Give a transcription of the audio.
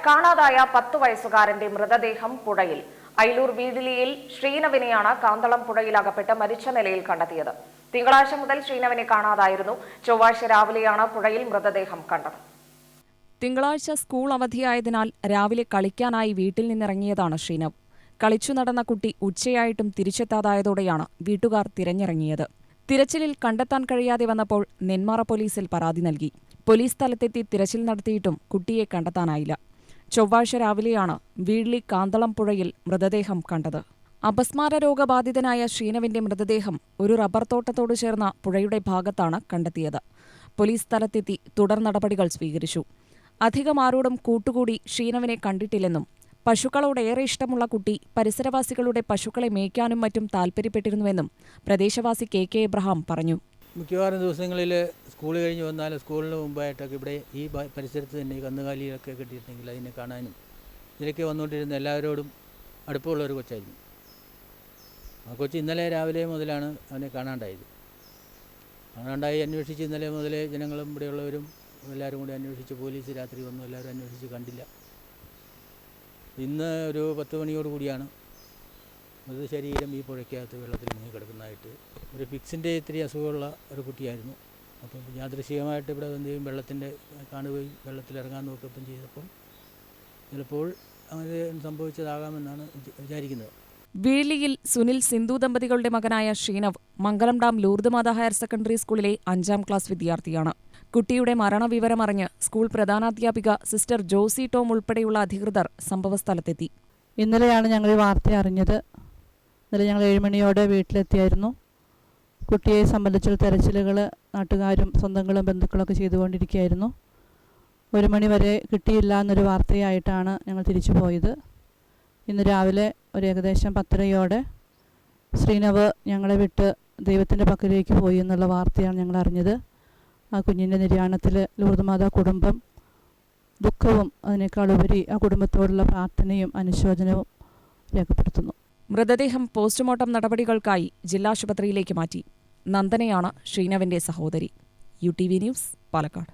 കാണാതായ 10 വയസ്സുകാരന്റെ മൃതദേഹം പുഴയിൽ. അയിലൂർ വീടിലിയിൽ ശ്രീനവിനെയാണ് കാന്തളം പുഴയിൽ അകപ്പെട്ട് മരിച്ച നിലയിൽ കണ്ടെത്തിയത്. തിങ്കളാഴ്ച മുതൽ ശ്രീനവിനെ കാണാതായിരുന്നു. ചൊവ്വാഴ്ച രാവിലെയാണ് പുഴയിൽ മൃതദേഹം കണ്ടത്. തിങ്കളാഴ്ച സ്കൂൾ അവധിയായതിനാൽ രാവിലെ കളിക്കാനായി വീട്ടിൽ നിന്നിറങ്ങിയതാണ് ശ്രീനവ്. കളിച്ചു നടന്ന കുട്ടി ഉച്ചയായിട്ടും തിരിച്ചെത്താതായതോടെയാണ് വീട്ടുകാർ തിരഞ്ഞിറങ്ങിയത്. തിരച്ചിലിൽ കണ്ടെത്താൻ കഴിയാതെ വന്നപ്പോൾ നെന്മാറ പോലീസിൽ പരാതി നൽകി. പോലീസ് സ്ഥലത്തെത്തി തിരച്ചിൽ നടത്തിയിട്ടും കുട്ടിയെ കണ്ടെത്താനായില്ല. ചൊവ്വാഴ്ച രാവിലെയാണ് വീട്ലി കാന്തളം പുഴയിൽ മൃതദേഹം കണ്ടത്. അപസ്മാര രോഗബാധിതനായ ശ്രീനവിന്റെ മൃതദേഹം ഒരു റബ്ബർ തോട്ടത്തോട് ചേർന്ന പുഴയുടെ ഭാഗത്താണ് കണ്ടെത്തിയത്. പോലീസ് സ്ഥലത്തെത്തി തുടർ നടപടികൾ സ്വീകരിച്ചു. അധികം ആരോടും കൂട്ടുകൂടി ശ്രീനവിനെ കണ്ടിട്ടില്ലെന്നും പശുക്കളോട് ഏറെ ഇഷ്ടമുള്ള കുട്ടി പരിസരവാസികളുടെ പശുക്കളെ മേയ്ക്കാനും മറ്റും താൽപ്പര്യപ്പെട്ടിരുന്നുവെന്നും പ്രദേശവാസി കെ എബ്രഹാം പറഞ്ഞു. മിക്കവാറും ദിവസങ്ങളിൽ സ്കൂൾ കഴിഞ്ഞ് വന്നാൽ സ്കൂളിന് മുമ്പായിട്ടൊക്കെ ഇവിടെ ഈ പരിസരത്ത് തന്നെ കന്നുകാലികളൊക്കെ കെട്ടിയിട്ടുണ്ടെങ്കിൽ അതിനെ കാണാനും ഇതിലൊക്കെ വന്നുകൊണ്ടിരുന്ന എല്ലാവരോടും അടുപ്പമുള്ളൊരു കൊച്ചായിരുന്നു. ആ കൊച്ച് ഇന്നലെ രാവിലെ മുതലാണ് അവനെ കാണാണ്ടായത്. കാണാണ്ടായി അന്വേഷിച്ച് ഇന്നലെ മുതലേ ജനങ്ങളും ഇവിടെയുള്ളവരും എല്ലാവരും കൂടി അന്വേഷിച്ച് പോലീസ് രാത്രി വന്നു. എല്ലാവരും അന്വേഷിച്ച് കണ്ടില്ല. ഇന്ന് ഒരു 10 മണിയോട് കൂടിയാണ് മൃതശരീരം ഈ പുഴയ്ക്കകത്ത് വെള്ളത്തിൽ മുങ്ങി കിടക്കുന്നതായിട്ട്. ഒരു ഫിക്സിൻ്റെ ഇത്തിരി അസുഖമുള്ള ഒരു കുട്ടിയായിരുന്നു. അപ്പം യാദൃശ്ചികമായിട്ട് ഇവിടെ എന്തെങ്കിലും വെള്ളത്തിൻ്റെ കാണുകയും വെള്ളത്തിലിറങ്ങാൻ നോക്കുകയും ചെയ്തപ്പോൾ ചിലപ്പോൾ അങ്ങനെ സംഭവിച്ചതാകാമെന്നാണ് വിചാരിക്കുന്നത്. വീഴ്ലിയിൽ സുനിൽ സിന്ധു ദമ്പതികളുടെ മകനായ ശ്രീനവ് മംഗലം ഡാം ലൂർദ് മാതാ ഹയർ സെക്കൻഡറി സ്കൂളിലെ 5ാം ക്ലാസ് വിദ്യാർത്ഥിയാണ്. കുട്ടിയുടെ മരണവിവരമറിഞ്ഞ് സ്കൂൾ പ്രധാനാധ്യാപിക സിസ്റ്റർ ജോസി ടോം ഉൾപ്പെടെയുള്ള അധികൃതർ സംഭവസ്ഥലത്തെത്തി. ഇന്നലെയാണ് ഞങ്ങൾ ഈ വാർത്ത അറിഞ്ഞത്. ഇന്നലെ ഞങ്ങൾ 7 മണിയോടെ വീട്ടിലെത്തിയായിരുന്നു. കുട്ടിയെ സംബന്ധിച്ചുള്ള തെരച്ചിലുകൾ നാട്ടുകാരും സ്വന്തങ്ങളും ബന്ധുക്കളൊക്കെ ചെയ്തുകൊണ്ടിരിക്കുകയായിരുന്നു. 1 മണി വരെ കിട്ടിയില്ല എന്നൊരു വാർത്തയായിട്ടാണ് ഞങ്ങൾ തിരിച്ചു പോയത്. ഇന്ന് രാവിലെ ഒരു ഏകദേശം 10:30 ശ്രീനവ് ഞങ്ങളെ വിട്ട് ദൈവത്തിൻ്റെ പക്കലേക്ക് പോയി എന്നുള്ള വാർത്തയാണ് ഞങ്ങൾ അറിഞ്ഞത്. ആ കുഞ്ഞിൻ്റെ നിര്യാണത്തിൽ ലൂർദ് മാതാ കുടുംബം ദുഃഖവും അതിനേക്കാളുപരി ആ കുടുംബത്തോടുള്ള പ്രാർത്ഥനയും അനുശോചനവും രേഖപ്പെടുത്തുന്നു. മൃതദേഹം പോസ്റ്റ്മോർട്ടം നടപടികൾക്കായി ജില്ലാശുപത്രിയിലേക്ക് മാറ്റി. നന്ദനയാണ് ശ്രീനവിന്റെ സഹോദരി. UTV news, Palakkad.